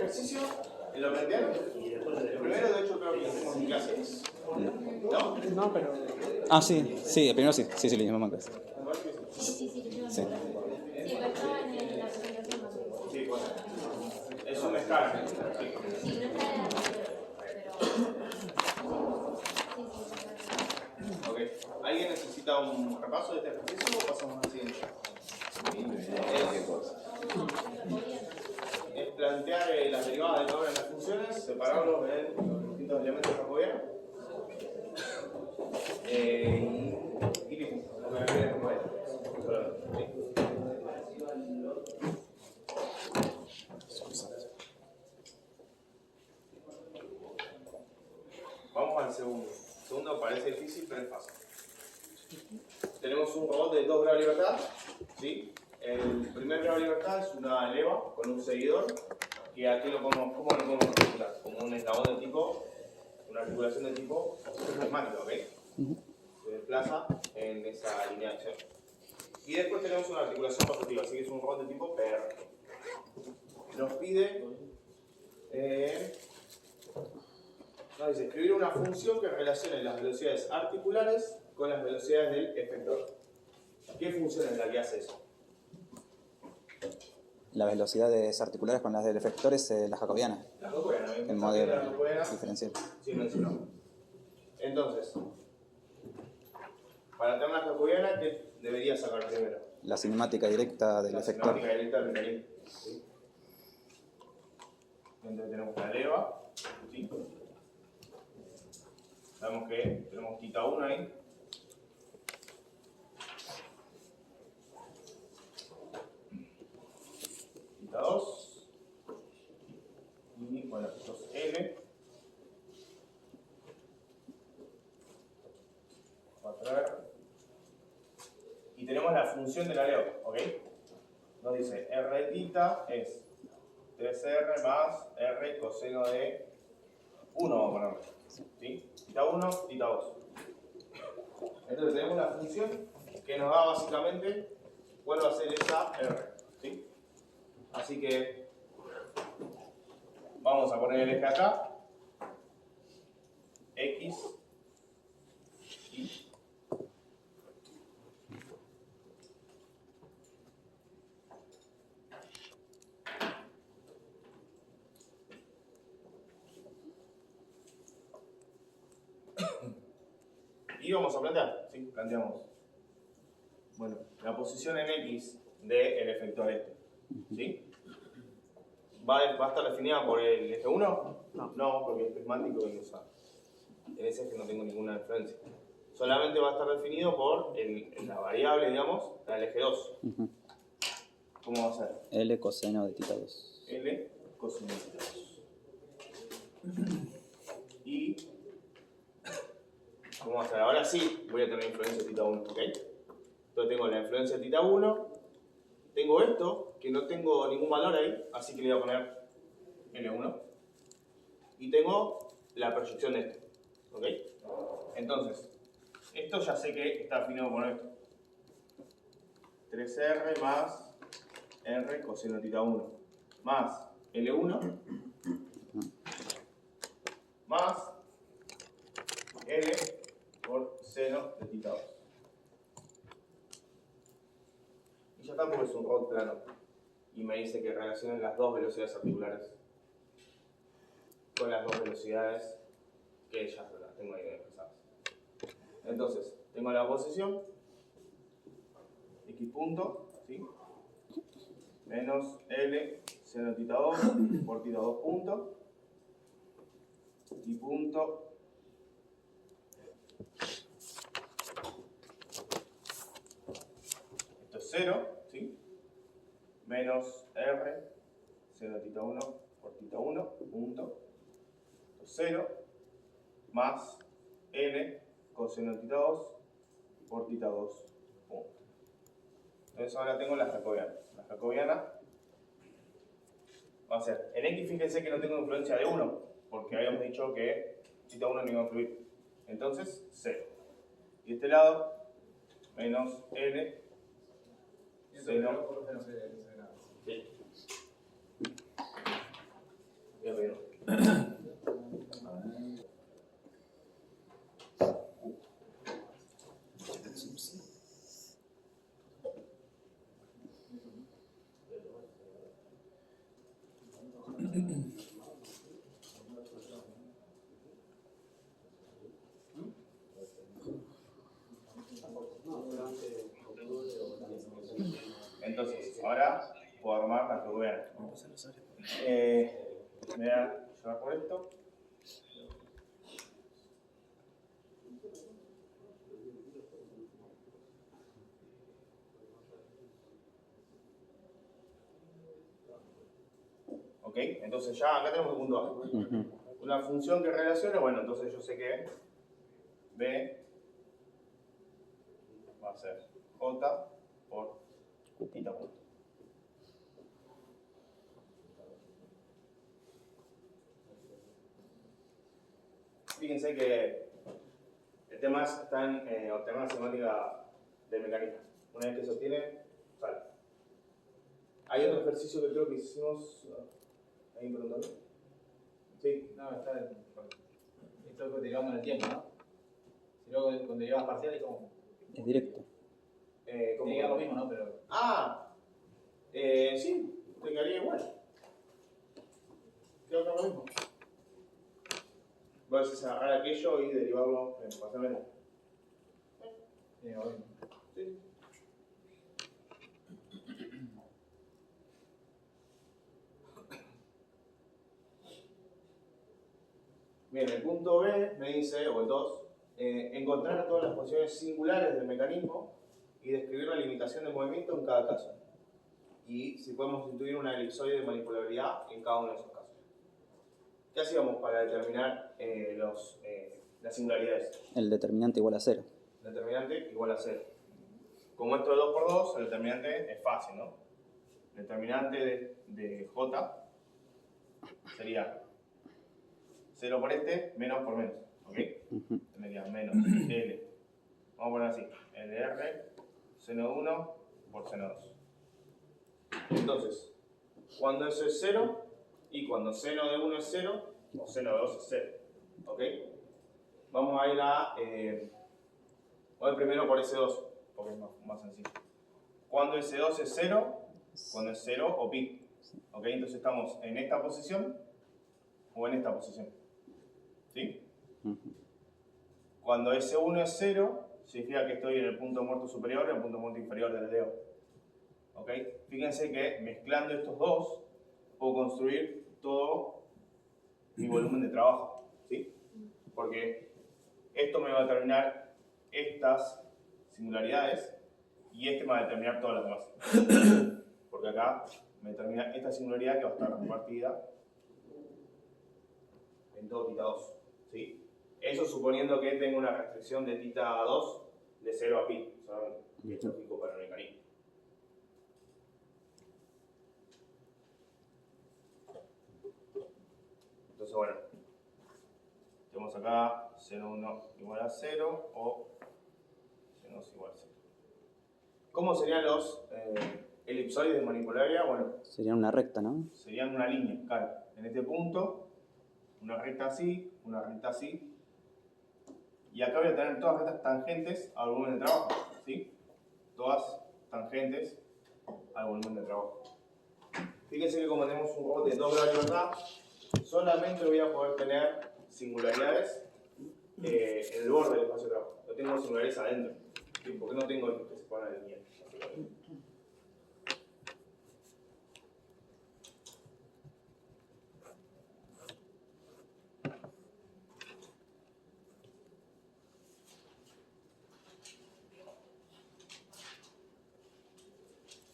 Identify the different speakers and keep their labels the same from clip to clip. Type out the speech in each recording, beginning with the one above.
Speaker 1: ejercicio? ¿Lo plantearon? El primero, de hecho, creo que lo hacemos en clases. ¿No?
Speaker 2: No, pero...
Speaker 3: Ah, sí, sí, el primero sí, sí, lo hicimos en clase.
Speaker 4: Sí.
Speaker 3: Sí.
Speaker 4: Sí, pero estaba en la presentación más.
Speaker 1: Sí, bueno. Es una escala. Sí.
Speaker 4: Sí, no está en la pero...
Speaker 1: Ok. ¿Alguien necesita un repaso de este ejercicio o pasamos al siguiente? Es plantear las derivadas del valor en las funciones, separarlos en los distintos elementos jacobianos. Y listo. Lo que me piden como es. Vamos al segundo. El segundo parece difícil, pero es fácil. Tenemos un robot de 2 grados de libertad. ¿Sí? El primer grado de libertad es una leva con un seguidor. Que aquí lo podemos, ¿cómo lo podemos articular? Como un eslabón de tipo, una articulación de tipo prismático, ¿ok? Se desplaza en esa línea de acción. Y después tenemos una articulación positiva, así que es un robot de tipo PR. Nos pide nos dice escribir una función que relacione las velocidades articulares con las velocidades del efector. ¿Qué función es la que hace eso?
Speaker 3: Las velocidades articulares con las del efector es la jacobiana.
Speaker 1: La jacobiana,
Speaker 3: El modelo diferencial.
Speaker 1: Sí, mencionó. Entonces, para tener la jacobiana, ¿qué debería sacar primero?
Speaker 3: La cinemática directa del efector.
Speaker 1: La cinemática directa del mecanismo. ¿Sí? Entonces tenemos la leva. ¿Sí? Sabemos que tenemos θ 1 ahí. θ 2. Y bueno, esto es L. Y tenemos la función de la leva, ¿ok? Nos dice r θ es 3r más r coseno de 1, vamos a ponerlo. ¿Sí? θ 1, θ 2. Entonces tenemos la función que nos da básicamente cuál va a ser esa r. ¿Sí? Así que vamos a poner el eje acá. X y y vamos a plantear, ¿sí? Planteamos, bueno, la posición en X del efector este, ¿sí? ¿Va a estar definida por el eje 1? No, porque es prismático y usa. En ese eje no tengo ninguna diferencia. Solamente va a estar definido por la variable, digamos, la del eje 2. ¿Cómo va a ser?
Speaker 3: L coseno de θ 2.
Speaker 1: L coseno de θ 2. Y ¿cómo va a ser? Ahora sí voy a tener influencia de θ 1, ¿ok? Entonces tengo la influencia de θ 1, tengo esto, que no tengo ningún valor ahí, así que le voy a poner L1. Y tengo la proyección de esto, ¿ok? Entonces, esto ya sé que está definido con esto. 3R más R coseno de θ 1 más L1 más L por seno de θ 2. Y ya está porque es un robot plano. Y me dice que relacionen las dos velocidades articulares con las dos velocidades que ya las tengo ahí expresadas. Entonces, tengo la posición x punto, ¿sí? Menos L seno de θ 2 por θ 2 punto y punto esto es 0, ¿sí? Menos R seno de θ 1 por θ 1 punto, esto es 0 más L coseno de θ 2 por θ 2 punto. Entonces ahora tengo la jacobiana. La jacobiana va a ser, en X fíjense que no tengo influencia de 1, porque habíamos dicho que θ 1 no iba a influir. Entonces, 0. Y este lado, menos L seno. Sí. Entonces, ahora puedo armar la jacobiana. Me voy a llevar por esto. ¿Ok? Entonces ya acá tenemos el punto A. Una función que relacione, bueno, entonces yo sé que B va a ser J por theta punto. Fíjense que el tema está en obtener la semántica del mecanismo. Una vez que se obtiene, sale. Hay otro ejercicio que creo que hicimos. ¿Alguien preguntando? Sí.
Speaker 2: No, está en esto que derivamos en el tiempo, ¿no? Si luego con derivadas parciales, ¿cómo?
Speaker 3: Es directo.
Speaker 1: ¿Cómo?
Speaker 2: Diga lo mismo, ¿no? Pero
Speaker 1: Sí, te quedaría igual. Creo que es lo mismo. Vas a agarrar aquello y derivarlo parcialmente.
Speaker 2: diga lo mismo.
Speaker 1: Sí. Bien, el punto B me dice, o el 2, encontrar todas las posiciones singulares del mecanismo y describir la limitación de movimiento en cada caso. Y si podemos intuir una elipsoide de manipulabilidad en cada uno de esos casos. ¿Qué hacíamos para determinar las singularidades?
Speaker 3: El determinante igual a 0.
Speaker 1: Determinante igual a 0. Como esto es 2 por 2, el determinante es fácil, ¿no? El determinante de J sería 0 por este, menos por menos, ¿ok? Tendría menos L. Vamos a poner así, LR, seno 1 por seno 2. Entonces, cuando eso es 0 y cuando seno de 1 es 0, o seno de 2 es 0, ¿ok? Vamos a ir voy primero por S2, porque es más sencillo. Cuando S2 es 0, cuando es 0 o pi, ¿ok? Entonces estamos en esta posición o en esta posición. ¿Sí? Cuando S1 es 0, significa que estoy en el punto muerto superior y en el punto muerto inferior del dedo. ¿Ok? Fíjense que mezclando estos dos, puedo construir todo mi volumen de trabajo. ¿Sí? Porque esto me va a determinar estas singularidades y este me va a determinar todas las demás. Porque acá me determina esta singularidad que va a estar repartida en todo θ 2. ¿Sí? Eso suponiendo que tengo una restricción de θ 2 de 0 a pi, solamente, que es lógico para el mecanismo. Entonces, bueno, tenemos acá seno 1 igual a 0 o seno 2 igual a 0. ¿Cómo serían los elipsoides de manipularia? Bueno,
Speaker 3: Sería una recta, ¿no?
Speaker 1: serían una línea, claro. En este punto, una recta así, una recta así. Y acá voy a tener todas rectas tangentes al volumen de trabajo, ¿sí? Todas tangentes al volumen de trabajo. Fíjense que como tenemos un robot de 2 grados de libertad, solamente voy a poder tener singularidades en el borde del espacio de trabajo. No tengo singularidades adentro, ¿sí? Porque no tengo que se pongan en línea.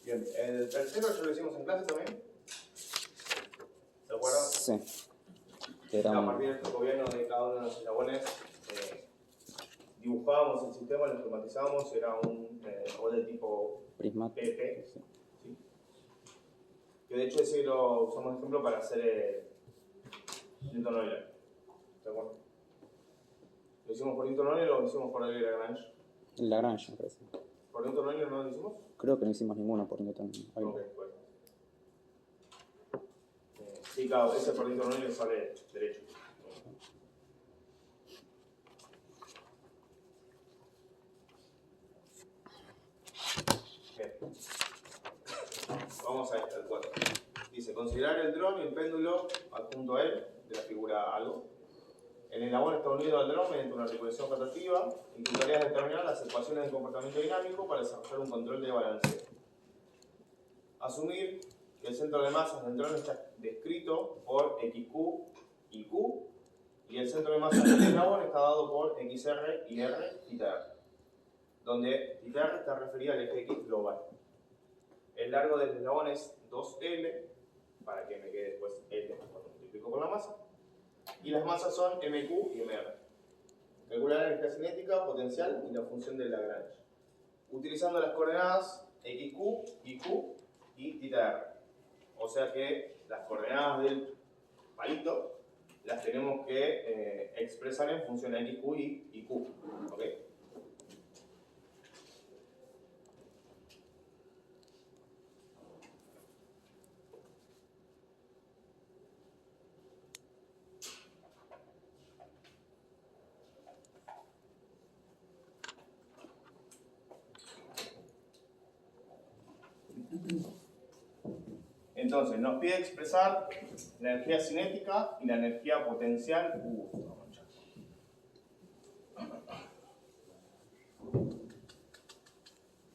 Speaker 1: Bien, el tercero ya lo hicimos en clase también. ¿Se acuerdan?
Speaker 3: Sí. Que era
Speaker 1: A partir de este gobierno de cada uno de los eslabones, dibujábamos el sistema, lo esquematizábamos, era un robot de tipo
Speaker 3: prismático.
Speaker 1: PP.
Speaker 3: Sí.
Speaker 1: ¿Sí? Que de hecho ese lo usamos de ejemplo para hacer Newton-Euler. ¿De acuerdo? ¿Lo hicimos por Newton-Euler o lo hicimos por Euler-Lagrange?
Speaker 3: El Lagrange, me parece.
Speaker 1: ¿Por Newton-Euler no lo hicimos?
Speaker 3: Creo que no hicimos ninguno por Newton.
Speaker 1: Ok, bueno. Sí, claro, ese por Newton-Euler sale derecho. Bien. Vamos a este, el 4. Dice, Dice, considerar el dron y el péndulo adjunto a él, de la figura algo. El eslabón está unido al dron mediante una articulación rotativa y tu tarea es determinar las ecuaciones de comportamiento dinámico para desarrollar un control de balanceo. Asumir que el centro de masas del dron está descrito por XQ y Q y el centro de masas del eslabón está dado por XR y R, θR, donde θR está referida al eje X global. El largo del eslabón es 2L, para que me quede después L cuando multiplico por la masa. Y las masas son MQ y MR. Calcular la energía cinética, potencial y la función de Lagrange. Utilizando las coordenadas XQ, IQ y θR. O sea que las coordenadas del palito las tenemos que expresar en función de XQ y IQ. ¿Okay? Entonces, nos pide expresar la energía cinética y la energía potencial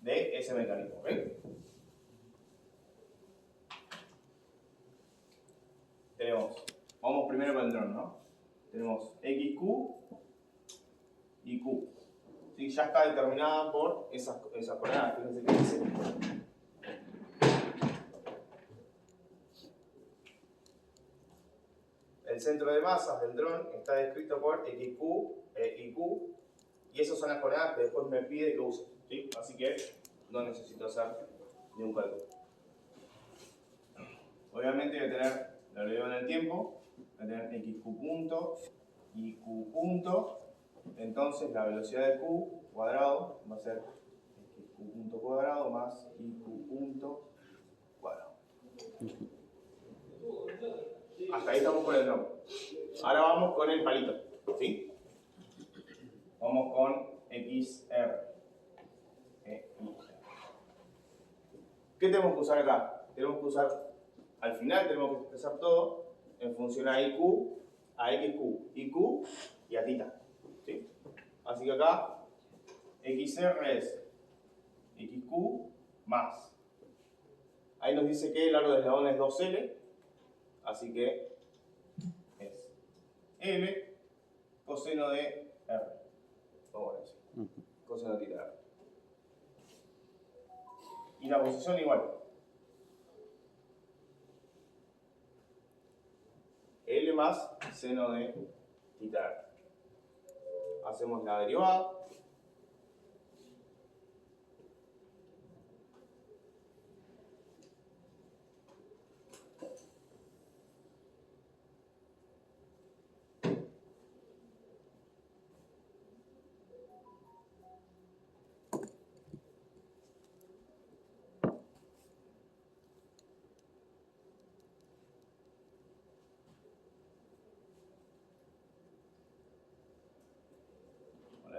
Speaker 1: de ese mecanismo. ¿Okay? Vamos primero con el dron, ¿no? Tenemos XQ y Q. ¿Sí? Ya está determinada por esas coordenadas. Fíjense que dice. El centro de masas del dron está descrito por XQ y Q, y esas son las coordenadas que después me pide que use. ¿Sí? Así que no necesito hacer ni un cálculo. Obviamente voy a tener, lo leo en el tiempo, voy a tener XQ punto y Q punto, entonces la velocidad de Q cuadrado va a ser XQ punto cuadrado más IQ punto cuadrado. Hasta ahí estamos con el dron. Ahora vamos con el palito, ¿sí? Vamos con XR. ¿Qué tenemos que usar acá? Tenemos que usar, al final tenemos que expresar todo en función a IQ, a XQ, IQ y a θ. ¿Sí? Así que acá XR es XQ más. Ahí nos dice que el largo del eslabón es 2L. Así que es L coseno de R. Vamos a decir. Coseno de θ. Y la posición igual. L más seno de θ. Hacemos la derivada.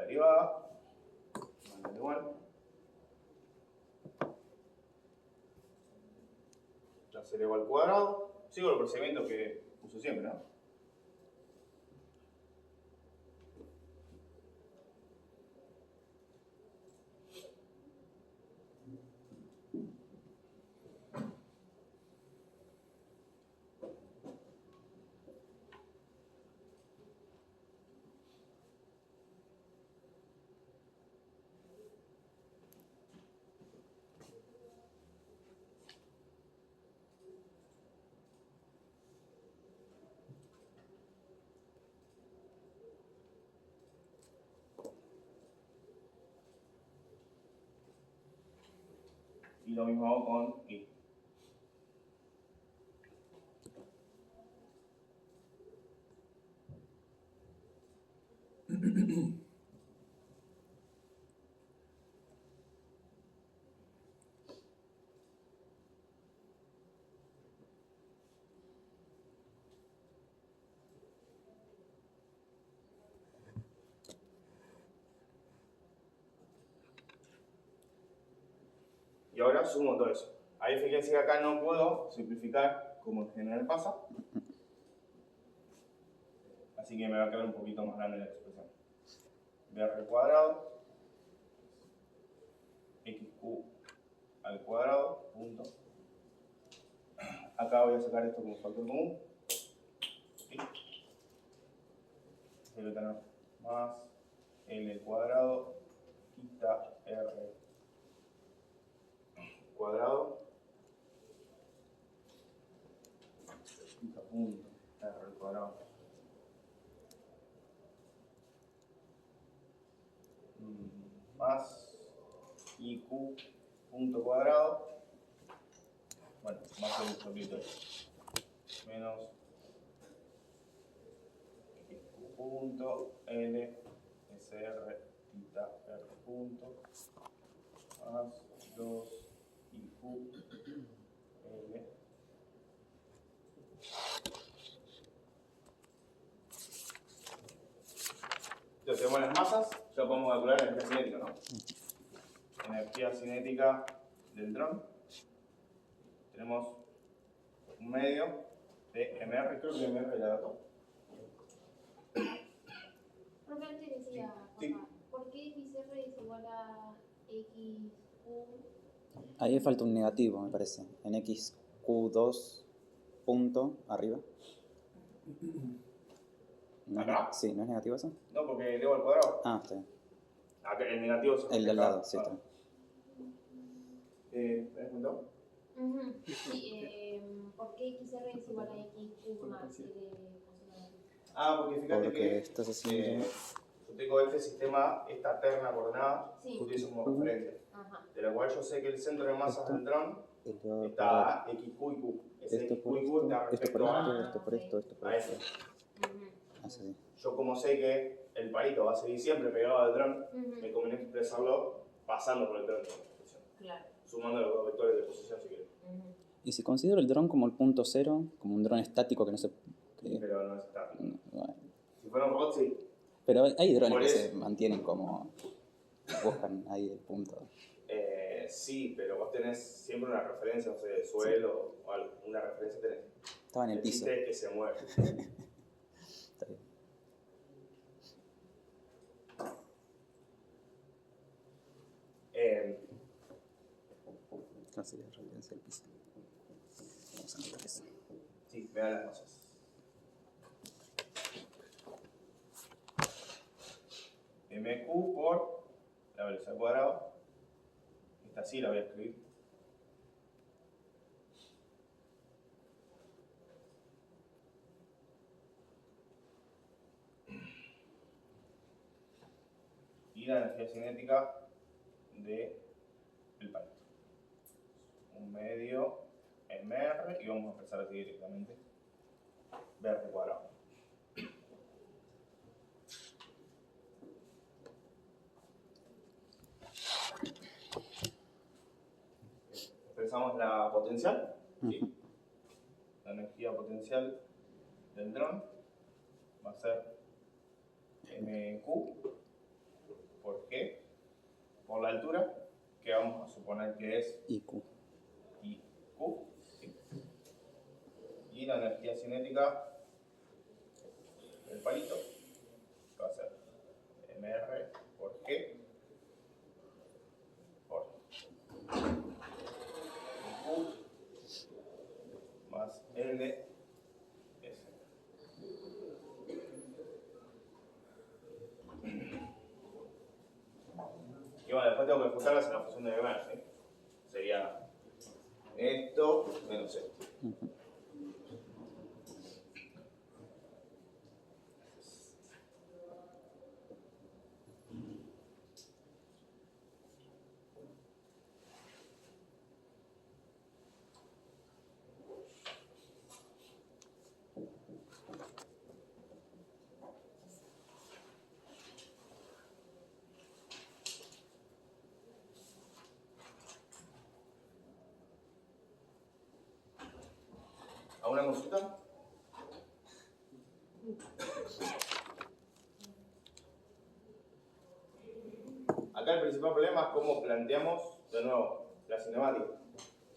Speaker 1: Derivada, igual. La se eleva al cuadrado. Sigo el procedimiento que uso siempre, ¿no? Y lo mismo hago con I. Y ahora sumo todo eso. Ahí fíjense que acá no puedo simplificar como en general pasa. Así que me va a quedar un poquito más grande la expresión. BR cuadrado, XQ al cuadrado, punto. Acá voy a sacar esto como factor común. ¿Sí? Voy a tener más L cuadrado, quita R cuadrado, quita punto R cuadrado. Más IQ punto cuadrado, bueno, más un poquito menos IQ punto L SR tita R punto más 2 IQ L entonces tenemos las masas, ya podemos calcular la energía cinética, ¿no? Energía cinética del dron. Tenemos un medio de MR, creo que MR la dato.
Speaker 4: Profe, antes decía,
Speaker 1: Sí.
Speaker 4: papá, ¿por qué XR es igual a XQ?
Speaker 3: Ahí falta un negativo, me parece. En XQ2 punto arriba. ¿No es
Speaker 1: ¿Acá?
Speaker 3: sí, ¿no es negativo eso?
Speaker 1: No, porque elevo al cuadrado.
Speaker 3: Ah, está bien.
Speaker 1: Acá, el negativo se
Speaker 3: El de al
Speaker 1: refleja-
Speaker 3: lado, sí, está bien.
Speaker 1: ¿Me has contado?
Speaker 4: Sí, ¿por qué XR es igual a XQ más L funcional?
Speaker 1: Ah, porque fíjate
Speaker 3: Porque
Speaker 1: que
Speaker 3: estás haciendo...
Speaker 1: yo tengo este sistema, esta terna coordenada,
Speaker 4: Sí.
Speaker 1: que utilizo como referencia.
Speaker 4: Ajá.
Speaker 1: De la cual yo sé que el centro de masas
Speaker 3: Esto.
Speaker 1: del dron
Speaker 3: elevado al
Speaker 1: está
Speaker 3: cuadrado.
Speaker 1: a XQ y Q. Ese
Speaker 3: Esto
Speaker 1: XQ
Speaker 3: por
Speaker 1: y Q está
Speaker 3: esto por
Speaker 1: respecto
Speaker 3: esto,
Speaker 1: a
Speaker 3: esto por esto, esto por
Speaker 1: a
Speaker 3: esto.
Speaker 1: ese.
Speaker 3: Así.
Speaker 1: Yo como sé que el palito va a seguir siempre pegado al dron,
Speaker 4: Ujú.
Speaker 1: me conviene expresarlo pasando por el dron.
Speaker 4: Claro.
Speaker 1: Sumando los dos vectores de posición si quieres.
Speaker 4: Ujú.
Speaker 3: Y si considero el dron como el punto cero, como un dron estático que no se... que-
Speaker 1: Pero no es estático.
Speaker 3: bueno.
Speaker 1: Si fuera un robot, sí.
Speaker 3: Pero hay drones
Speaker 1: Por
Speaker 3: que
Speaker 1: eso.
Speaker 3: se mantienen como... buscan ahí el punto.
Speaker 1: Sí, pero vos tenés siempre una referencia, no sé, de suelo o algo. Una referencia tenés.
Speaker 3: Estaba en el piso.
Speaker 1: chiste es que se mueve.
Speaker 3: Está bien. ¿Cuál sería la referencia del piso? Vamos a anotar eso.
Speaker 1: Sí, me dan las cosas. MQ por la velocidad al cuadrado. Esta sí la voy a escribir. Y la energía cinética de el palito. Un medio MR y vamos a empezar así directamente. BR cuadrado. Expresamos la potencial, ¿sí? La energía potencial del dron va a ser MQ por G, por la altura, que vamos a suponer que es
Speaker 3: IQ.
Speaker 1: IQ, ¿sí? Y la energía cinética del palito, que va a ser MR por G por IQ más L S. Y bueno, después tengo que ajustarlas en la función de Weber, ¿sí? Sería esto menos esto. ¿Alguna consulta? Acá el principal problema es cómo planteamos de nuevo la cinemática,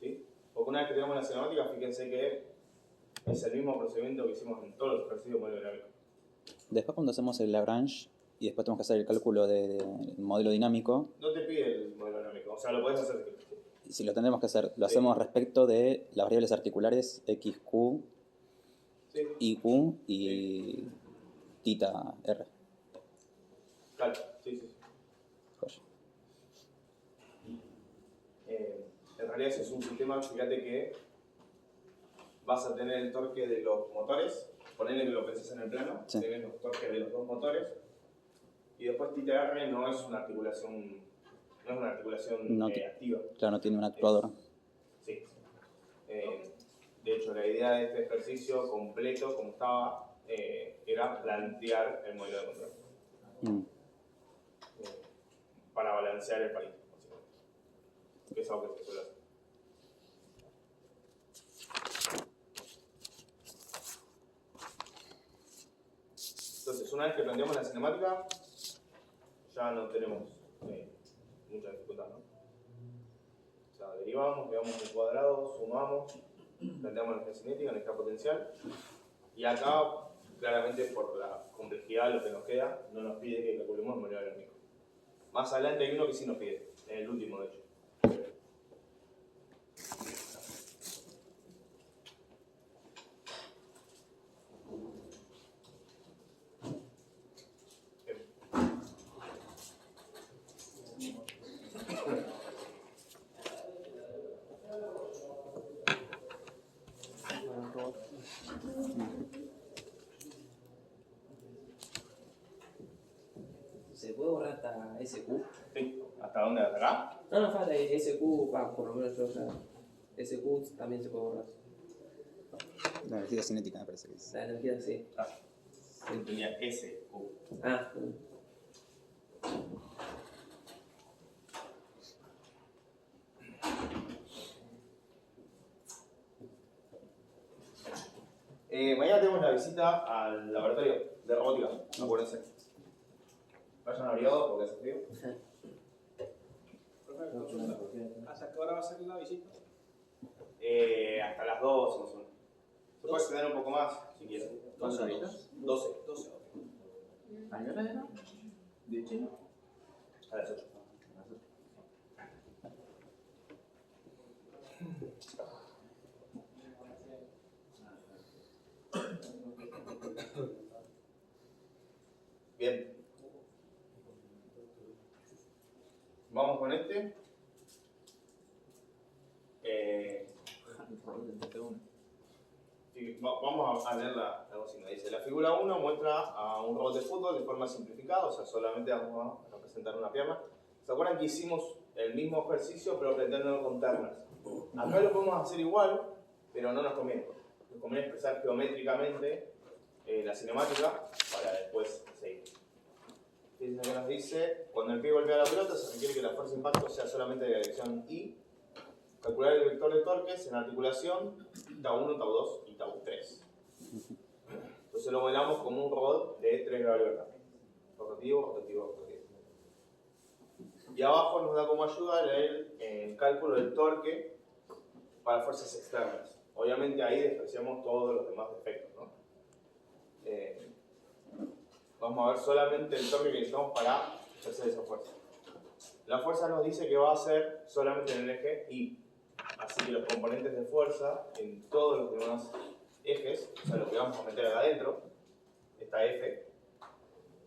Speaker 1: ¿sí? Porque una vez que tenemos la cinemática, fíjense que es el mismo procedimiento que hicimos en todos los ejercicios de modelo dinámico.
Speaker 3: Después cuando hacemos el Lagrange y después tenemos que hacer el cálculo del modelo dinámico,
Speaker 1: No te pide el modelo dinámico, o sea, lo podés hacer.
Speaker 3: si lo tendremos que hacer, lo
Speaker 1: Sí.
Speaker 3: hacemos respecto de las variables articulares XQ,
Speaker 1: Sí,
Speaker 3: IQ y tita R.
Speaker 1: claro, sí, sí.
Speaker 3: Joya.
Speaker 1: En realidad ese es un sistema, fíjate que vas a tener el torque de los motores, ponele que lo pensés en el plano,
Speaker 3: Sí.
Speaker 1: tenés los torques de los dos motores, y después tita R no es una articulación,
Speaker 3: No
Speaker 1: activa.
Speaker 3: Claro, no tiene un actuador.
Speaker 1: Sí. De hecho, la idea de este ejercicio completo, como estaba, era plantear el modelo de control.
Speaker 3: Mm.
Speaker 1: Para balancear el palito, básicamente. Que es algo que se suele hacer. Entonces, una vez que planteamos la cinemática, ya no tenemos mucha dificultad, ¿no? O sea, derivamos, le damos un cuadrado, sumamos, planteamos la cinética, nuestra potencial, y acá, claramente por la complejidad de lo que nos queda, no nos pide que calculemos el modelo dinámico. Más adelante hay uno que sí nos pide, en el último de hecho.
Speaker 5: ¿Se puede borrar hasta SQ?
Speaker 1: Sí, ¿hasta dónde? ¿Hasta acá?
Speaker 5: No, no falta SQ, por lo menos yo ya. SQ también se puede borrar.
Speaker 3: La energía cinética me parece que es.
Speaker 5: La energía sí.
Speaker 1: Ah, tenía S.
Speaker 5: Ah,
Speaker 1: Mañana tenemos la visita al laboratorio de robótica, acuérdense. Vayan abrigados porque hace frío.
Speaker 2: ¿Hasta qué hora va a ser la visita?
Speaker 1: Hasta las 12 más o menos. Se puede extender un poco más si quieren.
Speaker 2: 12 horitas.
Speaker 1: 12.
Speaker 2: 12 horas. ¿A qué hora era? ¿De Chile?
Speaker 1: A las 8. Bien. Vamos con este. Vamos a leer la consigna. Dice, la figura 1 muestra a un robot de fútbol de forma simplificada, o sea, solamente vamos a representar una pierna. ¿Se acuerdan que hicimos el mismo ejercicio pero planteándolo con ternas? Acá lo podemos hacer igual, pero no nos conviene. Nos conviene expresar geométricamente la cinemática para después seguir. Fíjense que nos dice, cuando el pie golpea la pelota se requiere que la fuerza de impacto sea solamente de la dirección Y. Calcular el vector de torques en articulación tau 1, tau 2 y tau 3. Entonces lo modelamos como un robot de 3 grados de libertad. Rotativo, rotativo, rotativo. Y abajo nos da como ayuda el cálculo del torque para fuerzas externas. Obviamente ahí despreciamos todos los demás efectos, ¿no? Vamos a ver solamente el torque que necesitamos para ejercer esa fuerza. La fuerza nos dice que va a ser solamente en el eje Y. Así que los componentes de fuerza en todos los demás ejes, o sea, lo que vamos a meter acá adentro, esta F,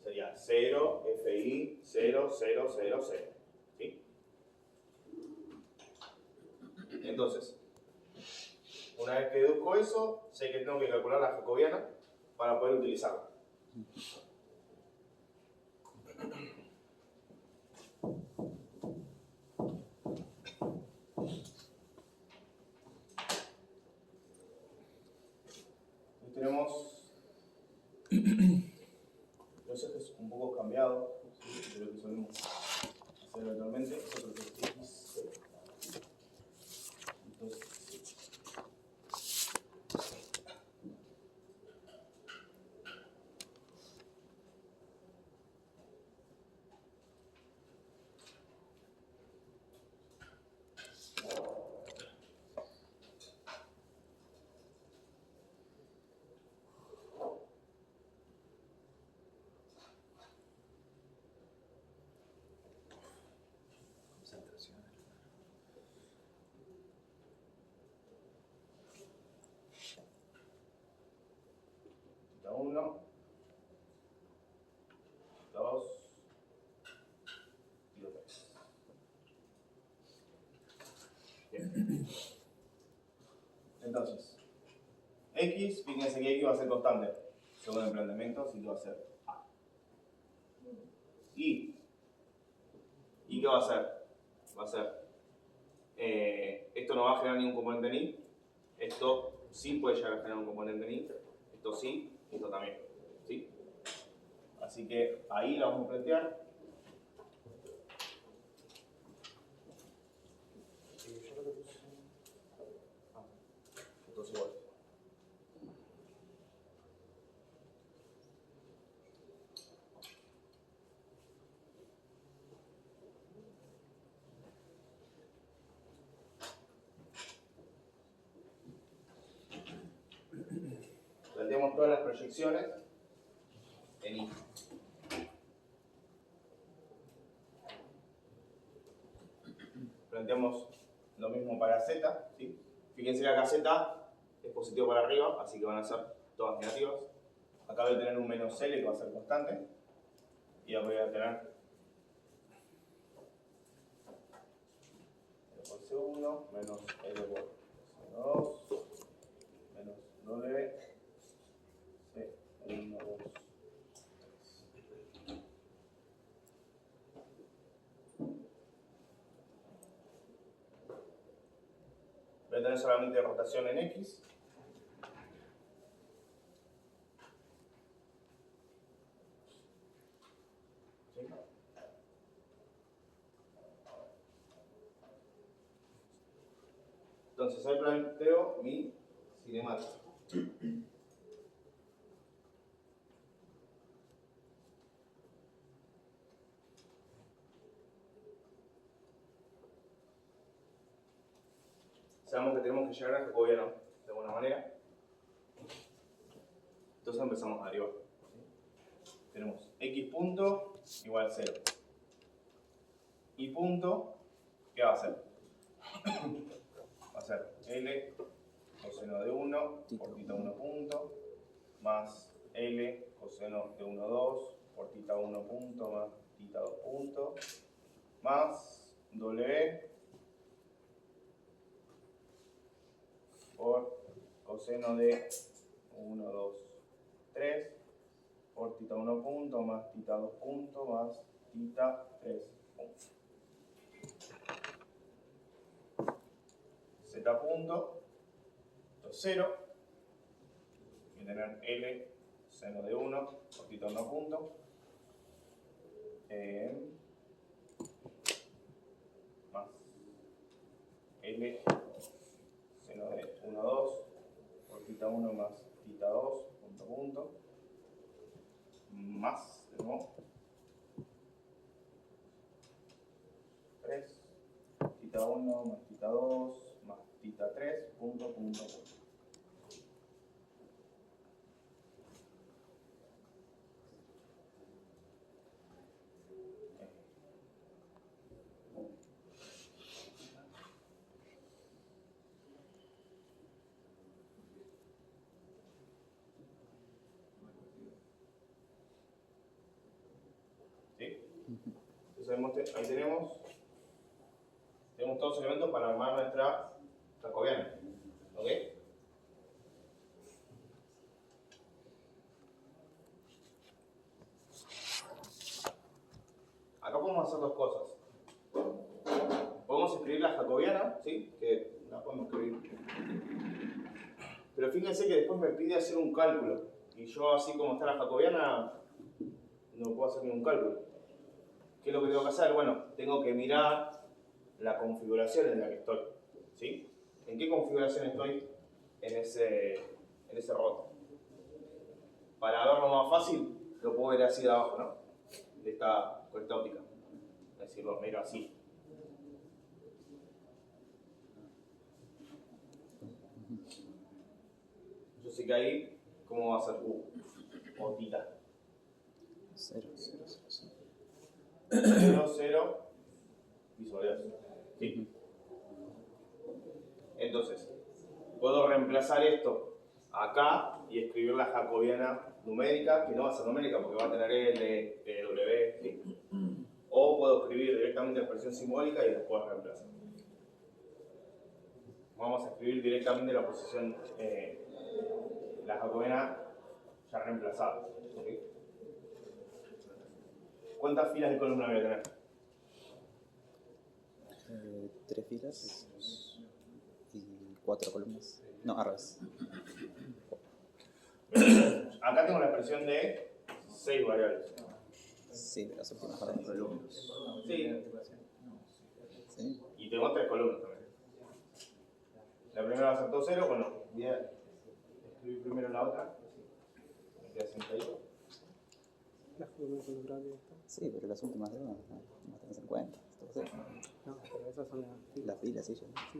Speaker 1: sería 0, FI, 0, 0, 0, 0. ¿Sí? Entonces, una vez que deduzco eso, sé que tengo que calcular la jacobiana para poder utilizarla. Tenemos los ejes un poco cambiados de lo que solemos hacer habitualmente. Nosotros es X. Entonces, 1, θ 2, y θ 3. Bien. Entonces, X, fíjense que X va a ser constante, según el planteamiento, así que va a ser A. ¿Y qué va a hacer? Va a ser, esto no va a generar ningún componente en Y, esto sí puede llegar a generar un componente en Y, esto sí, esto también, ¿sí? Así que ahí la vamos a plantear. Entonces igual. Planteamos todas las proyecciones en Y. Planteamos lo mismo para Z, ¿sí? Fíjense que acá Z es positivo para arriba, así que van a ser todas negativas. Acá voy a tener un menos L que va a ser constante. Y acá voy a tener L por C1 menos L por C2 menos W C1, 2, 3. Voy a tener solamente rotación en X. ¿Sí? Entonces ahí planteo mi cinemática. Sabemos que tenemos que llegar al jacobiano de alguna manera. Entonces empezamos a derivar. Tenemos x punto igual 0. Y punto, ¿qué va a hacer? Va a ser L coseno de 1 por θ 1 punto más L coseno de 1, 2 por θ 1 punto más θ 2 punto más W por coseno de 1, 2, 3 por θ 1 punto más θ 2 punto más θ 3 punto. Z punto, esto es 0. Voy a tener L seno de 1 por θ 1 punto. Más L seno de 1, 2 por θ 1 más θ 2 punto punto. Más de nuevo 3 θ 1 más θ 2 más θ 3 punto punto punto. ¿Sí? Entonces ahí tenemos todos los elementos para armar nuestra jacobiana. ¿Ok? Acá podemos hacer dos cosas. Podemos escribir la jacobiana, ¿sí? Que la podemos escribir. Pero fíjense que después me pide hacer un cálculo. Y yo, así como está la jacobiana, no puedo hacer ningún cálculo. ¿Qué es lo que tengo que hacer? Bueno, tengo que mirar la configuración en la que estoy. ¿Sí? ¿En qué configuración estoy en ese robot? Para verlo más fácil, lo puedo ver así de abajo, ¿no? Con esta óptica. Es decir, lo miro así. Yo sé que ahí, ¿cómo va a ser U? O θ.
Speaker 3: 0, 0, 0, 0.
Speaker 1: 0, 0, visualización. Sí. Entonces, puedo reemplazar esto acá y escribir la jacobiana numérica, que no va a ser numérica porque va a tener L, W, ¿sí? O puedo escribir directamente la expresión simbólica y después reemplazar. Vamos a escribir directamente la posición, la jacobiana ya reemplazada. ¿Sí? ¿Cuántas filas de columna voy a tener?
Speaker 3: 3 filas y 4 columnas. No, al revés.
Speaker 1: Acá tengo la expresión de 6 variables.
Speaker 3: Sí, de las últimas variables.
Speaker 1: Sí.
Speaker 3: Sí.
Speaker 1: Y tengo 3 columnas también. La primera va a ser todo 0, bueno, voy a escribir primero la otra. Me queda sentadito.
Speaker 6: Las columnas son grandes.
Speaker 3: Sí, pero las últimas dos no tenés en cuenta. Entonces,
Speaker 6: No, pero esas son las
Speaker 3: las filas, sí, yo.
Speaker 6: sí,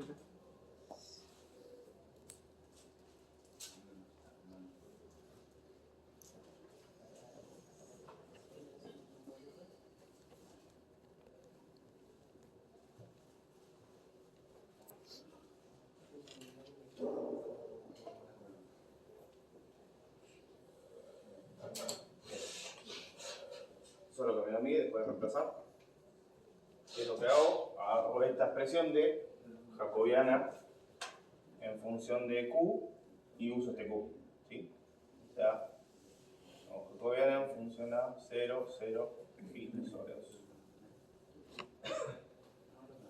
Speaker 1: Eso es lo que me da a mí después de reemplazar. ¿Qué es lo que hago? Hago esta expresión de jacobiana en función de Q y uso este Q. ¿Sí? O sea, jacobiana en función a 0, 0, pi sobre 2.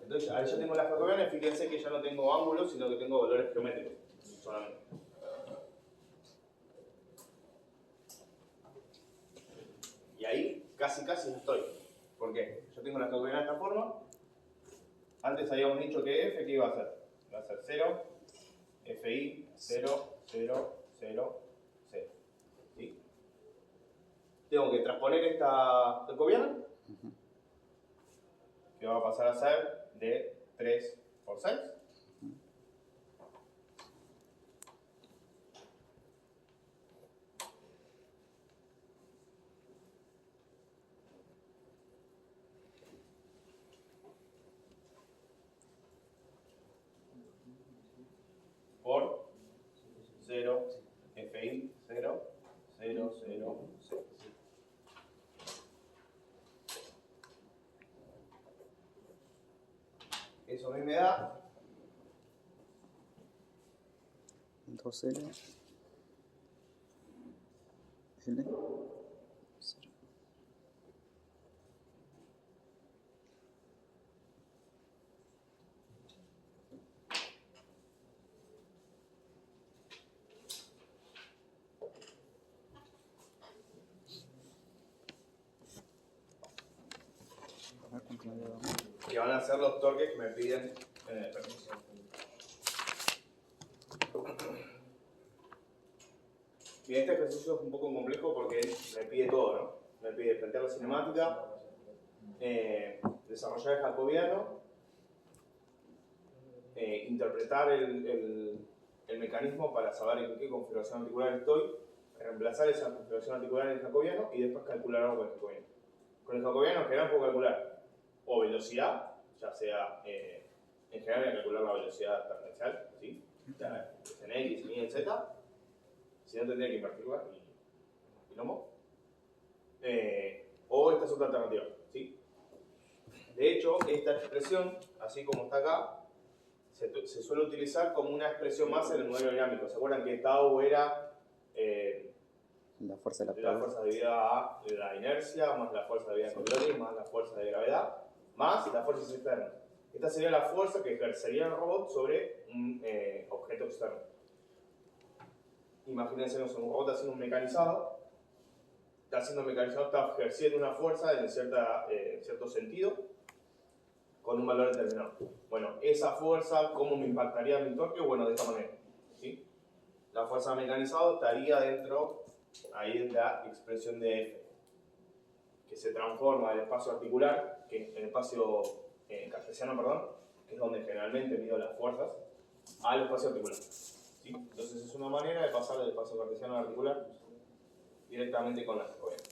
Speaker 1: Entonces, ahí ya tengo la jacobiana y fíjense que ya no tengo ángulos, sino que tengo valores geométricos solamente. Y ahí casi estoy. ¿Por qué? Yo tengo la jacobiana de esta forma. Antes habíamos dicho que f, ¿qué iba a hacer? Iba a ser 0, fi, 0, 0, 0, 0. ¿Sí? Tengo que transponer esta jacobiana, que va a pasar a ser de 3 por 6. Por 0, fi, 0, 0, 0, 0. Eso a mí me da
Speaker 3: 2L. L. 0. A ver cuánto me dio.
Speaker 1: que van a ser los torques que me piden en el permiso. Bien, este ejercicio es un poco complejo porque me pide todo, ¿no? Me pide plantear la cinemática, desarrollar el jacobiano, interpretar el mecanismo para saber en qué configuración articular estoy, reemplazar esa configuración articular en el jacobiano y después calcular algo con el jacobiano. Con el jacobiano en general puedo calcular o velocidad, ya sea en general voy a calcular la velocidad tangencial, ¿sí? En X, en Y, en Z, si no tendría que invertirla y no. O esta es otra alternativa, ¿sí? De hecho, esta expresión, así como está acá, se suele utilizar como una expresión más en el modelo dinámico. ¿Se acuerdan que tau era
Speaker 3: La fuerza de
Speaker 1: la fuerza debida a la inercia, más la fuerza debida a Coriolis, más la fuerza de gravedad, más las fuerzas externas? Esta sería la fuerza que ejercería el robot sobre un objeto externo. Imagínense un robot haciendo un mecanizado. Está haciendo mecanizado, está ejerciendo una fuerza en cierto sentido, con un valor determinado. Bueno, esa fuerza, ¿cómo me impactaría mi torque? Bueno, de esta manera, ¿sí? La fuerza mecanizado estaría dentro ahí de la expresión de F, que se transforma del espacio articular, que en el espacio cartesiano, perdón, que es donde generalmente mido las fuerzas, al espacio articular. ¿Sí? Entonces es una manera de pasar del espacio cartesiano al articular directamente con la jacobiana.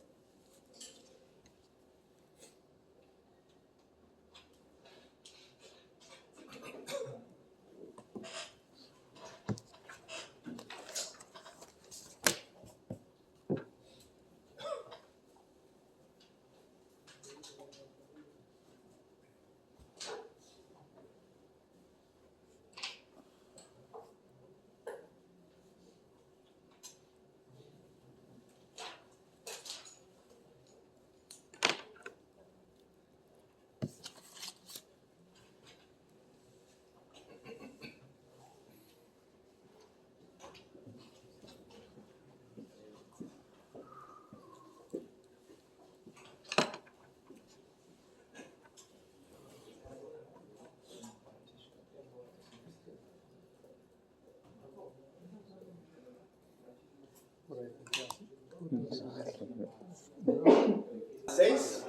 Speaker 1: 6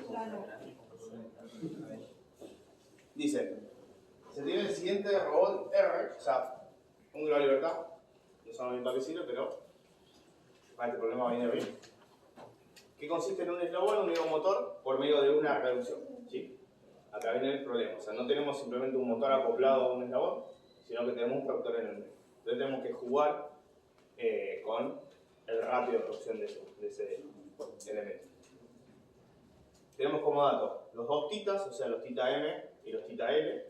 Speaker 1: dice, se tiene el siguiente robot R, o sea, un grado de libertad, no sabemos bien para qué sirve, pero para este problema viene bien, que consiste en un eslabón unido a un motor por medio de una reducción, ¿sí? Acá viene el problema, o sea, no tenemos simplemente un motor acoplado a un eslabón, sino que tenemos un tractor en el medio. Entonces tenemos que jugar con el ratio de absorción de ese elemento. Tenemos como dato los dos titas, o sea, los tita M y los tita L.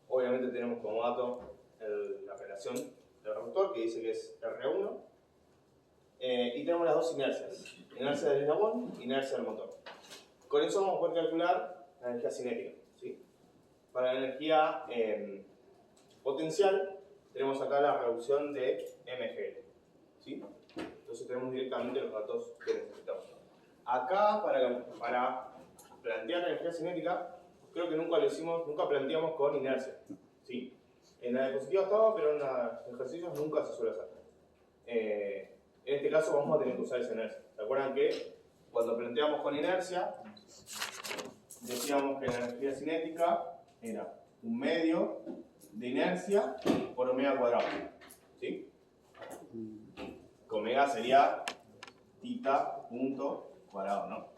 Speaker 1: Obviamente tenemos como dato la relación del reductor, que dice que es R1. Y tenemos las dos inercias. Inercia del eslabón, inercia del motor. Con eso vamos a poder calcular la energía cinética, ¿sí? Para la energía potencial, tenemos acá la reducción de MGL, ¿sí? Entonces tenemos directamente los datos que necesitamos. Acá, para plantear la energía cinética, creo que nunca planteamos con inercia, ¿sí? En la diapositiva estaba, pero en los ejercicios nunca se suele hacer. En este caso vamos a tener que usar esa inercia. ¿Se acuerdan que cuando planteamos con inercia, decíamos que la energía cinética era un medio de inercia por omega cuadrado, ¿sí? Que omega sería tita punto cuadrado, ¿no?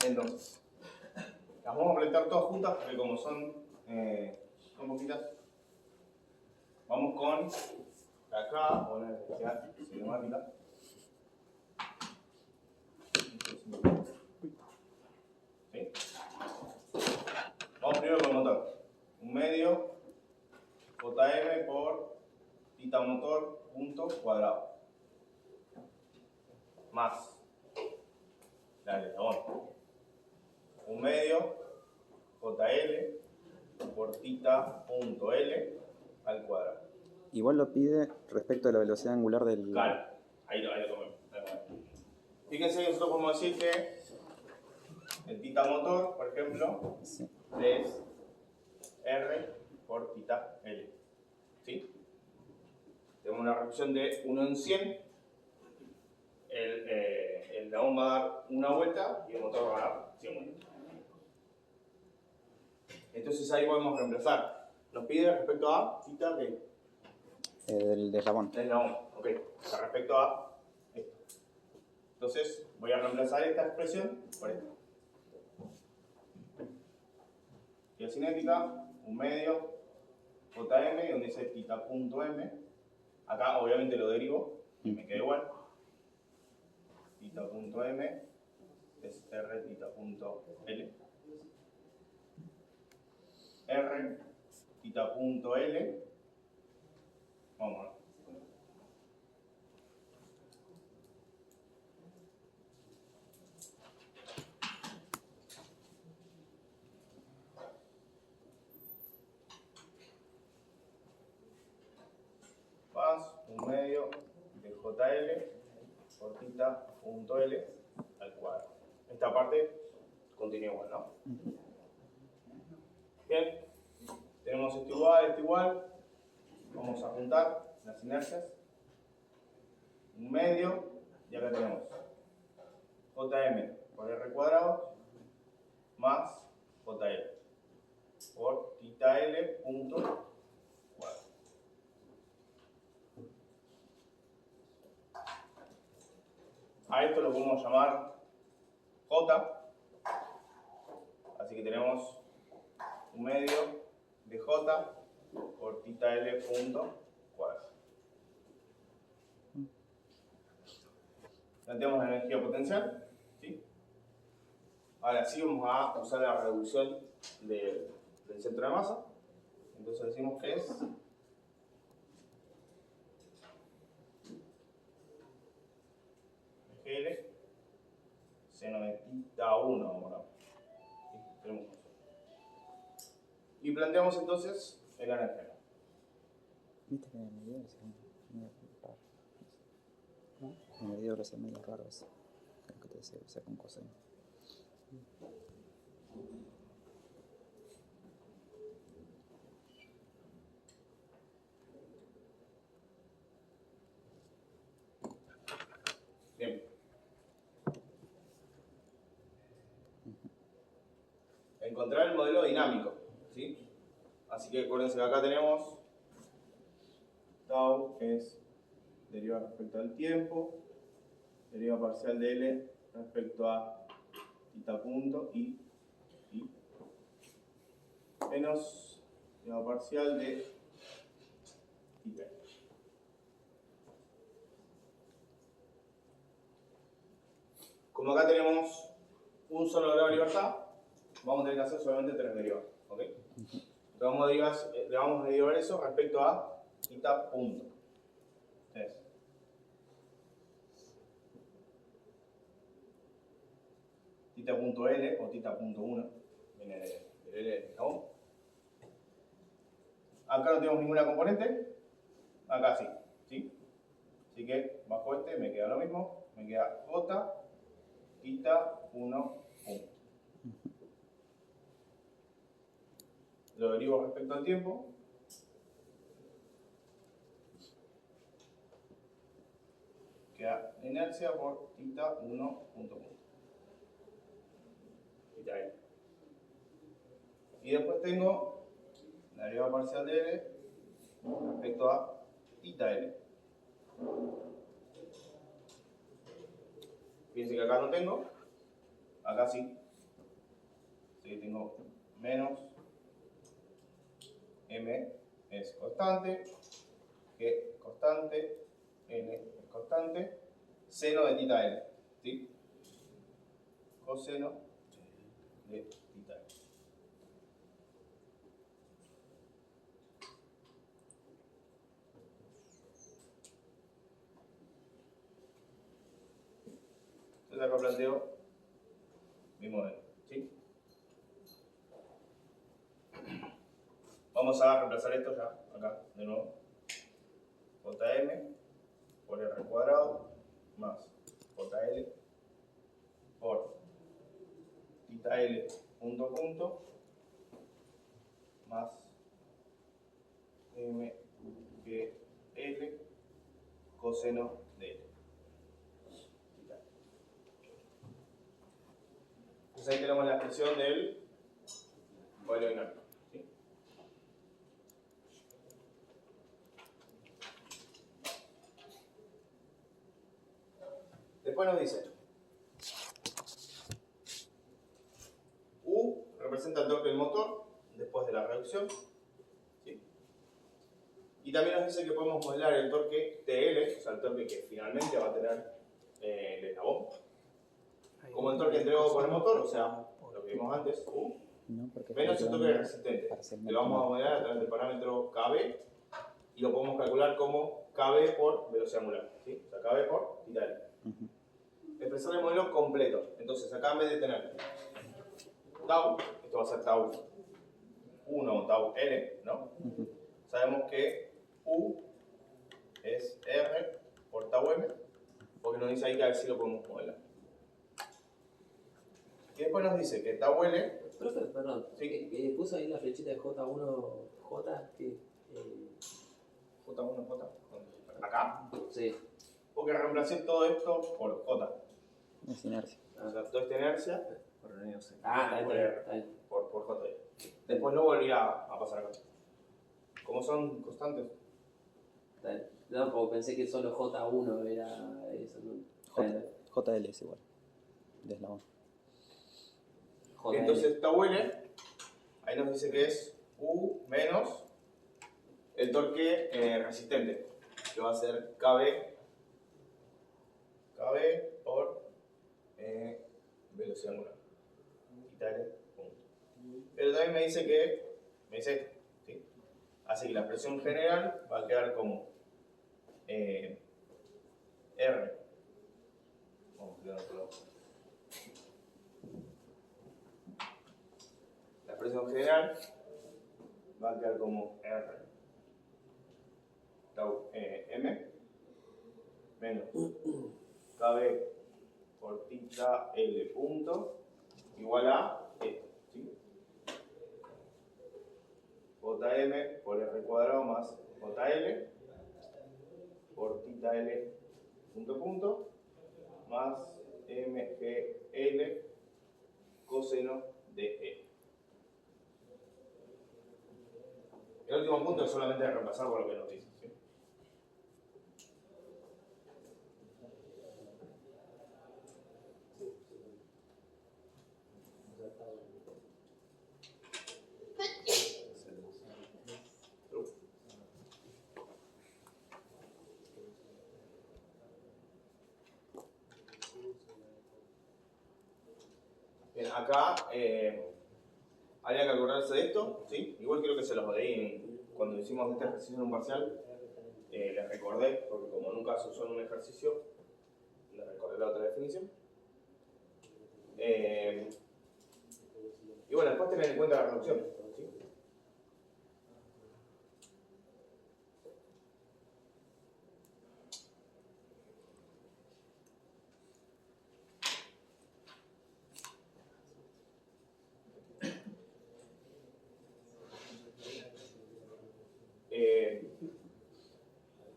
Speaker 1: Entonces, las vamos a plantear todas juntas porque como son poquitas, vamos con acá, o la necesidad cinemática. ¿Sí? Vamos primero con el motor. Un medio JM por tita motor punto cuadrado. Más. Dale, un medio JL por tita punto L al cuadrado.
Speaker 3: Igual lo pide respecto a la velocidad angular del...
Speaker 1: Claro, ahí lo tomemos. Fíjense que nosotros podemos decir que el tita motor, por ejemplo,
Speaker 3: Sí.
Speaker 1: es R por tita L. ¿Sí? Tenemos una reducción de 1 en 100. El león va a dar una vuelta y el motor va a dar 100 vueltas. Entonces ahí podemos reemplazar. Nos pide respecto a tita de
Speaker 3: del eslabón.
Speaker 1: el león. Ok. O sea, respecto a esto. Entonces voy a reemplazar esta expresión por esta. Y la cinética, un medio JM, donde dice tita punto M. Acá obviamente lo derivo y me queda igual. Tita punto M es R tita punto L. R tita punto L. Vamos. Más un medio de JL por tita punto L al cuadrado. Esta parte continúa igual, ¿no? Bien, tenemos esto igual. Vamos a juntar las inercias. Un medio, y acá tenemos JM por R cuadrado más JL por tita L punto cuadrado. A esto lo podemos llamar J, así que tenemos un medio de J por tita L punto cuadrado. Planteamos la energía potencial, ¿sí? Ahora sí vamos a usar la reducción del centro de masa. Entonces decimos que es L seno de tita 1, vamos a ver. Y planteamos entonces el energía.
Speaker 3: Viste que en el medidor es medio raro. En el medidor es medio raro eso. Creo que te decía que sea con coseno.
Speaker 1: encontrar el modelo dinámico, ¿sí? Así que acuérdense que acá tenemos tau es deriva respecto al tiempo, deriva parcial de L respecto a θ punto y menos deriva parcial de θ. Como acá tenemos un solo grado de libertad, vamos a tener que hacer solamente 3 derivadas, ¿ok? Le vamos a derivar eso respecto a θ punto. Es θ punto L o θ punto 1, viene del L, ¿no? Acá no tenemos ninguna componente, acá sí, ¿sí? Así que bajo este me queda lo mismo, me queda J, θ 1 punto. Lo derivo respecto al tiempo. Queda inercia por θ 1 punto. Θ L. Y después tengo la derivada parcial de L respecto a θ L. Fíjense que acá no tengo, acá sí. Así que tengo menos m es constante, g constante, n es constante, seno de θ L, ¿sí? Coseno de θ L. Entonces acá planteo mi modelo, ¿sí? Vamos a reemplazar esto ya, acá, de nuevo. Jm por r cuadrado más jl por θl punto punto más mgl coseno de L. Entonces ahí tenemos la expresión del modelo dinámico. ¿Sí? Después nos dice U representa el torque del motor después de la reducción. ¿Sí? Y también nos dice que podemos modelar el torque TL, o sea, el torque que finalmente va a tener el eslabón, como el torque entregado por el motor, o sea, lo que vimos antes, U,
Speaker 3: No, porque
Speaker 1: menos el torque resistente, que lo vamos a modelar a través del parámetro KB y lo podemos calcular como KB por velocidad angular, ¿sí? O sea, KB por θL. Expresar el modelo completo. Entonces, acá en vez de tener tau, esto va a ser tau 1 o tau L, ¿no? Sabemos que U es R por tau M, porque nos dice ahí que así lo podemos modelar. Y después nos dice que tau L.
Speaker 5: Profe, perdón,
Speaker 1: Sí.
Speaker 5: puso ahí la flechita de J1J, que
Speaker 1: J1, J. Acá.
Speaker 5: sí.
Speaker 1: Porque reemplacé todo esto por J.
Speaker 3: Es inercia.
Speaker 1: O sea, toda esta inercia
Speaker 2: Por el medio C.
Speaker 5: Ah,
Speaker 1: por
Speaker 5: está
Speaker 1: R,
Speaker 5: bien.
Speaker 1: por J. Después no volvía a pasar acá. Como son constantes.
Speaker 5: Está bien. No, porque pensé que solo J1 era eso. ¿No?
Speaker 3: JL es igual. De eslabón.
Speaker 5: JL.
Speaker 1: Entonces tau L, ahí nos dice que es U menos el torque resistente, que va a ser KB por velocidad angular. Quitar punto. Pero también me dice que, me dice esto, ¿sí? Así que la expresión general va a quedar como R. Vamos a quedar por la expresión general va a quedar como R tau M menos KB por θ L punto igual a esto, ¿sí? JM por R cuadrado más JL por θ L punto más MGL coseno de E. El último punto es solamente reemplazar por lo que nos dice. ¿Sí? Bien, acá habría que acordarse de esto, ¿sí? Igual creo que se los leí cuando hicimos este ejercicio en un parcial, les recordé, porque como nunca se usó en un ejercicio, les recordé la otra definición. Y bueno, después tener en cuenta la reducción, ¿sí?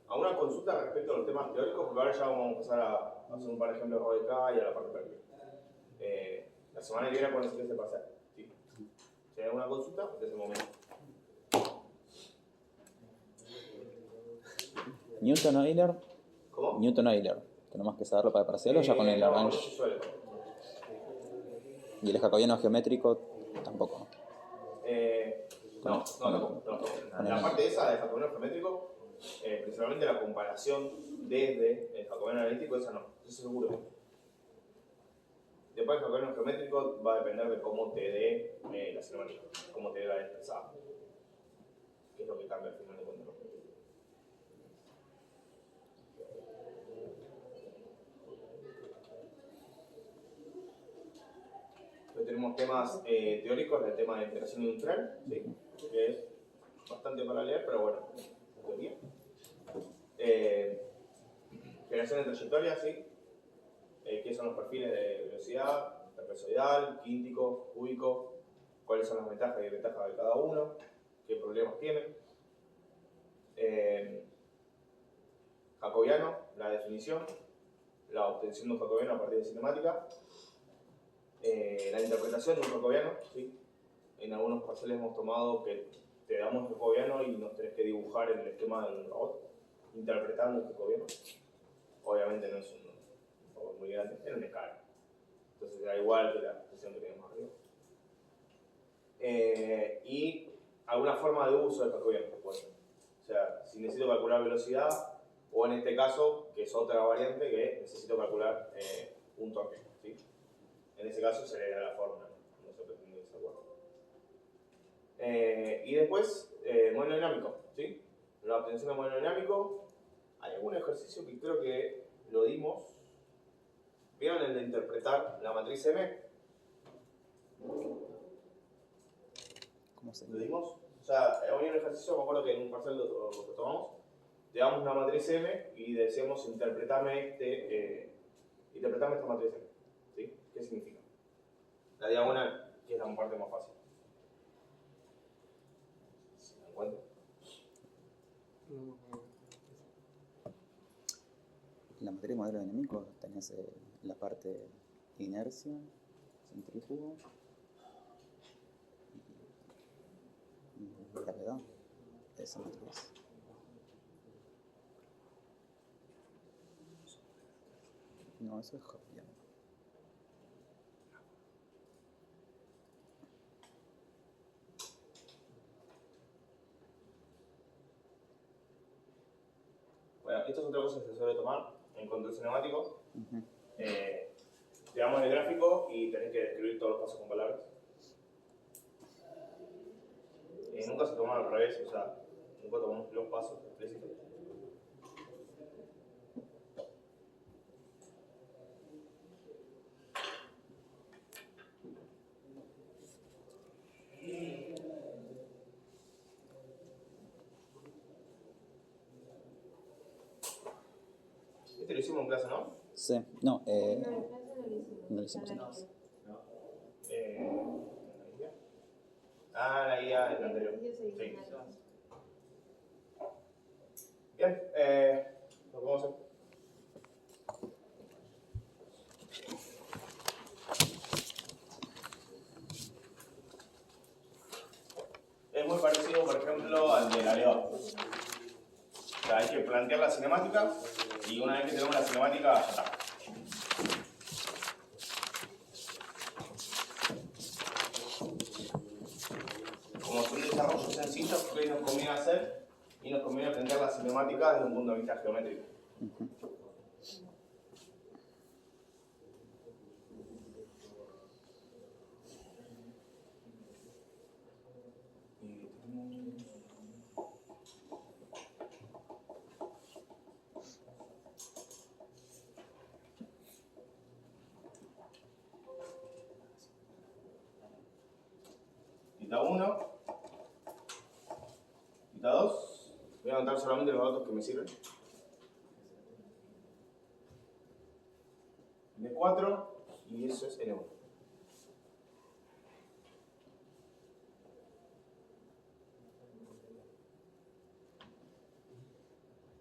Speaker 1: ¿Alguna consulta respecto a los temas teóricos? Porque ahora ya vamos a empezar a hacer un par de ejemplos de acá y a la parte práctica. La semana que viene pueden decir que se pasa. ¿Sí? Si hay alguna consulta, es el momento.
Speaker 3: Newton-Euler.
Speaker 1: ¿Cómo?
Speaker 3: Newton-Euler. ¿Tenemos que saberlo para parcial o ya con el
Speaker 1: no
Speaker 3: Lagrange?
Speaker 1: se suele.
Speaker 3: Y el jacobiano geométrico tampoco.
Speaker 1: No. La parte esa del jacobiano geométrico, principalmente la comparación desde el jacobiano analítico, esa no, eso seguro. Después el jacobiano geométrico va a depender de cómo te dé la cinemática, cómo te dé la expresada, que es lo que cambia al final de cuentas. Hoy tenemos temas teóricos del tema de integración industrial, ¿sí? Que es bastante para leer, pero bueno, teoría. Generación de trayectoria, ¿sí? ¿Qué son los perfiles de velocidad, trapezoidal, quíntico, cúbico? ¿Cuáles son las ventajas y desventajas de cada uno? ¿Qué problemas tienen? Jacobiano, la definición, la obtención de un jacobiano a partir de cinemática. La interpretación de un jacobiano, ¿sí? En algunos parciales hemos tomado que te damos un jacobiano y nos tenés que dibujar en el esquema de un robot, interpretando un jacobiano. Obviamente no es un robot muy grande, es una escala. Entonces da igual que la expresión que tenemos arriba. Y alguna forma de uso del jacobiano, pues. O sea, si necesito calcular velocidad, o en este caso, que es otra variante, que necesito calcular un torque, ¿sí? En ese caso se le da la fórmula, no se pretende que se acuerde. Y después, modelo dinámico, ¿sí? La obtención de modelo dinámico, hay algún ejercicio que creo que lo dimos. ¿Vieron el de interpretar la matriz M?
Speaker 3: ¿Cómo se
Speaker 1: ¿Lo dimos? O sea, hoy en el ejercicio, me acuerdo que en un parcial lo tomamos, le damos una matriz M y decíamos interpretame esta matriz M. ¿Sí? ¿Qué significa? La diagonal, que es la parte más fácil. ¿Se dan cuenta?
Speaker 3: La materia de modelo dinámico tenés la parte inercia, centrífugo y gravedad de esa matriz. No, eso es jacobiano.
Speaker 1: Bueno, esto es otra cosa que se suele tomar en control cinemático.
Speaker 3: Uh-huh.
Speaker 1: Te damos el gráfico y tenés que describir todos los pasos con palabras. Nunca se toman al revés, o sea, nunca tomamos los pasos explícitos. Este lo hicimos en clase, ¿no?
Speaker 3: Sí, no,
Speaker 4: No, en clase no lo hicimos.
Speaker 3: no lo hicimos en
Speaker 4: La
Speaker 3: clase.
Speaker 1: La guía es la anterior.
Speaker 4: ejercicio se
Speaker 1: Sí.
Speaker 4: dice nada.
Speaker 1: Bien, lo que vamos a hacer. Es muy parecido, por ejemplo, al sea, hay que plantear la cinemática y una vez que tenemos la cinemática, ya está. Como son desarrollos sencillos, ¿qué nos conviene hacer? Y nos conviene plantear la cinemática desde un punto de vista geométrico. Tita 1, tita 2, voy a anotar solamente los datos que me sirven. N4 y eso es N1.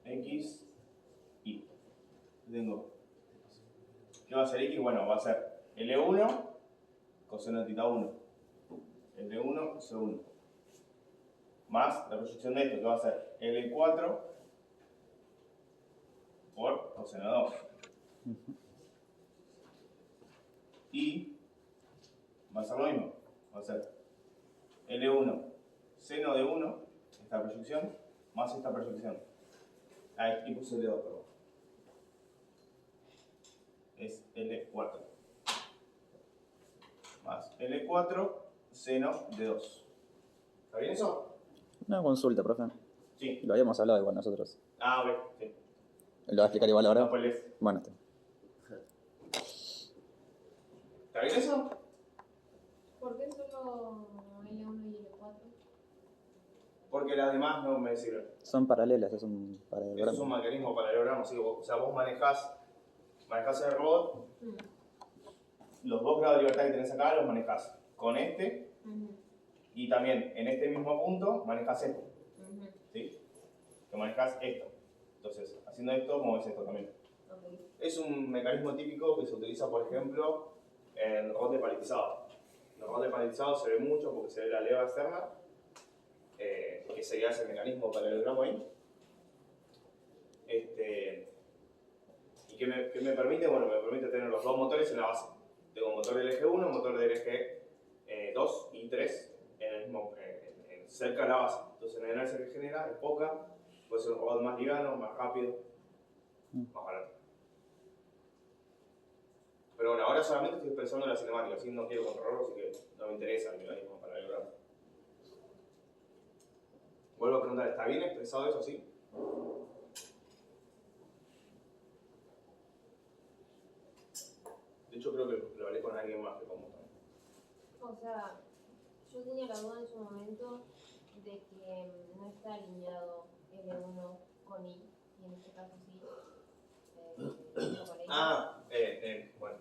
Speaker 1: X, Y. Tengo. ¿Qué va a ser X? Bueno, va a ser L1 coseno de tita 1. L1, C1. Más la proyección de esto, que va a ser L4 por coseno de 2. Y va a ser lo mismo. Va a ser L1 seno de 1, esta proyección, más esta proyección. Aquí puse L2, perdón. Es L4. Más L4 seno de 2. ¿Está bien eso?
Speaker 3: Una consulta, profe.
Speaker 1: Sí.
Speaker 3: Lo habíamos hablado igual nosotros.
Speaker 1: Ah, ok. Sí.
Speaker 3: ¿Lo va a explicar igual ahora?
Speaker 1: No, pues les-
Speaker 3: Bueno, está.
Speaker 1: ¿Está bien eso?
Speaker 4: ¿Por qué solo L1 y L4?
Speaker 1: Porque las demás no me sirven.
Speaker 3: Son paralelas, es un
Speaker 1: Eso
Speaker 3: paralelogramo.
Speaker 1: es un mecanismo paralelogramo. ¿Sí? O sea, vos manejás el robot, los 2 grados de libertad que tenés acá los manejás con este y también en este mismo punto manejás esto. ¿Sí? Que manejás esto. Entonces, haciendo esto, mueves esto también. Es un mecanismo típico que se utiliza, por ejemplo, en robots de paletizado. En los robots de paletizado se ve mucho porque se ve la leva externa, que sería ese mecanismo paralelogramo ahí. ¿Y qué me permite? Bueno, me permite tener los dos motores en la base. Tengo un motor del eje 1, un motor del eje 2 y 3 en el mismo, cerca de la base. Entonces la inercia que genera es poca, puede ser un robot más liviano, más rápido, más barato. Pero bueno, ahora solamente estoy pensando en la cinemática, así no quiero controlarlo, así que no me interesa el mecanismo para lograrlo. Vuelvo a preguntar, ¿está bien expresado eso así? De hecho creo que lo hablé con alguien más que con vos también.
Speaker 4: O sea, yo tenía la duda en su momento de que no está alineado L1 con I, y en este caso sí. L1 con I.
Speaker 1: Bueno.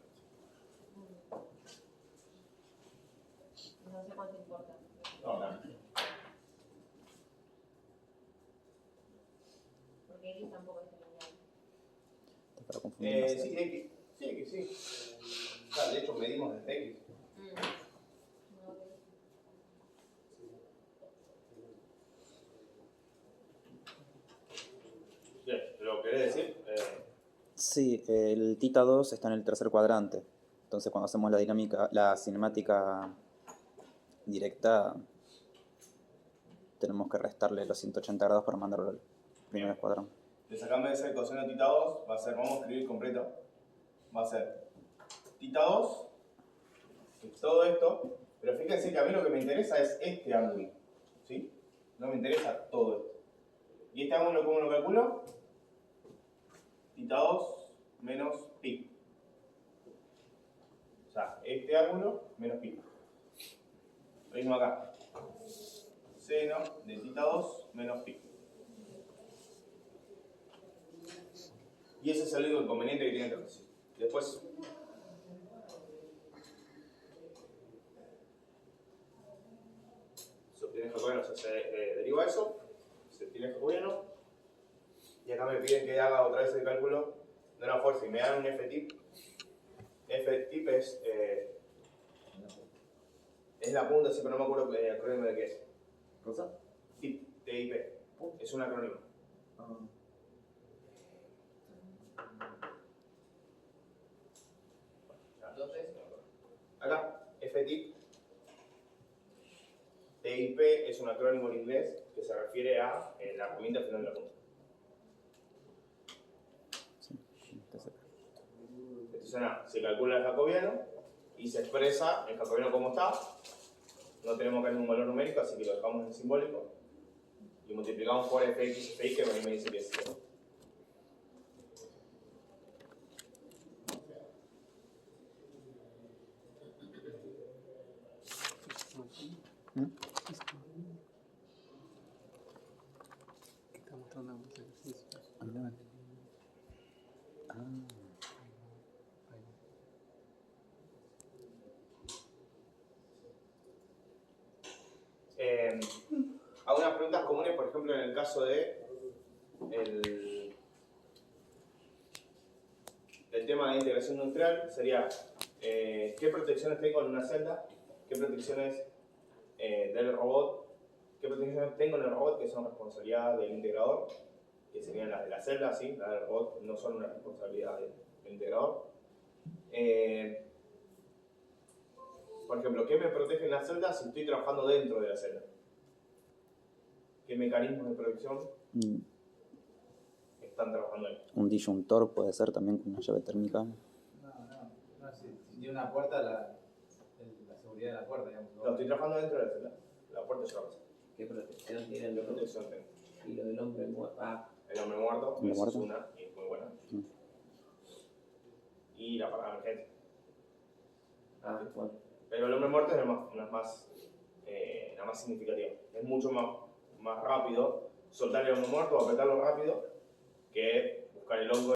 Speaker 4: No sé cuánto importa.
Speaker 1: No.
Speaker 4: Porque X tampoco está alineado.
Speaker 3: Para confundir más.
Speaker 1: Sí, X. Sí, X, sí. O sea, de hecho medimos desde X.
Speaker 4: No, ok.
Speaker 1: Bien, ¿lo querés decir?
Speaker 3: Sí, el tita 2 está en el tercer cuadrante. Entonces cuando hacemos la dinámica, la cinemática directa, tenemos que restarle los 180 grados para mandarlo al primer escuadrón.
Speaker 1: Entonces acá en vez de ser coseno de tita 2, va a ser, vamos a escribir completo, va a ser tita 2, que es todo esto, pero fíjense que a mí lo que me interesa es este ángulo, ¿sí? No me interesa todo esto. ¿Y este ángulo cómo lo calculo? Tita 2 menos pi. O sea, este ángulo menos pi. Lo mismo acá. Seno de tita 2 menos pi. Y ese es el único inconveniente que tiene el ejercicio. Después, tienes jacobiano, o sea, se deriva eso, se tiene jacobiano, y acá me piden que haga otra vez el cálculo de una fuerza y me dan un F-tip. F-tip es la punta, sí, pero no me acuerdo el acrónimo de qué es.
Speaker 7: ¿Cosa?
Speaker 1: TIP, TIP, es un acrónimo. FTIP. TIP es un acrónimo en inglés que se refiere a la herramienta al final de la punta.
Speaker 3: Sí, entonces,
Speaker 1: Entonces nada, se calcula el jacobiano y se expresa el jacobiano como está. No tenemos acá ningún valor numérico, así que lo dejamos en simbólico. Y multiplicamos por fx y que a mí me dice que es 0.
Speaker 6: ¿Qué está mostrando los ejercicios?
Speaker 3: anda. Ah,
Speaker 6: Ahí.
Speaker 1: Algunas preguntas comunes, por ejemplo, en el caso de el tema de integración neutral, sería ¿qué protecciones tengo en una celda? ¿Qué protecciones del robot? ¿Qué protecciones tengo en el robot que son responsabilidad del integrador? Que serían las de la celda, ¿sí? Las del robot no son una responsabilidad del integrador. Por ejemplo, ¿qué me protege en la celda si estoy trabajando dentro de la celda? ¿Qué mecanismos de protección están trabajando ahí?
Speaker 3: un disyuntor puede ser también con una llave térmica.
Speaker 2: No, si tiene una puerta, la seguridad de la puerta, digamos.
Speaker 1: No, estoy trabajando dentro de la celda. La puerta es otra cosa.
Speaker 5: ¿Qué protección tiene el
Speaker 1: ¿Qué
Speaker 5: otro?
Speaker 1: protección tengo?
Speaker 5: Y lo del hombre muerto. Ah,
Speaker 1: El hombre muerto,
Speaker 3: ¿Hombre
Speaker 1: esa
Speaker 3: muerto?
Speaker 1: es una, y es muy buena.
Speaker 3: Mm.
Speaker 1: Y la parada de emergencia.
Speaker 5: bueno.
Speaker 1: Pero el hombre muerto es la más significativa. Es mucho más rápido soltar el hombre muerto o apretarlo rápido que buscar el hongo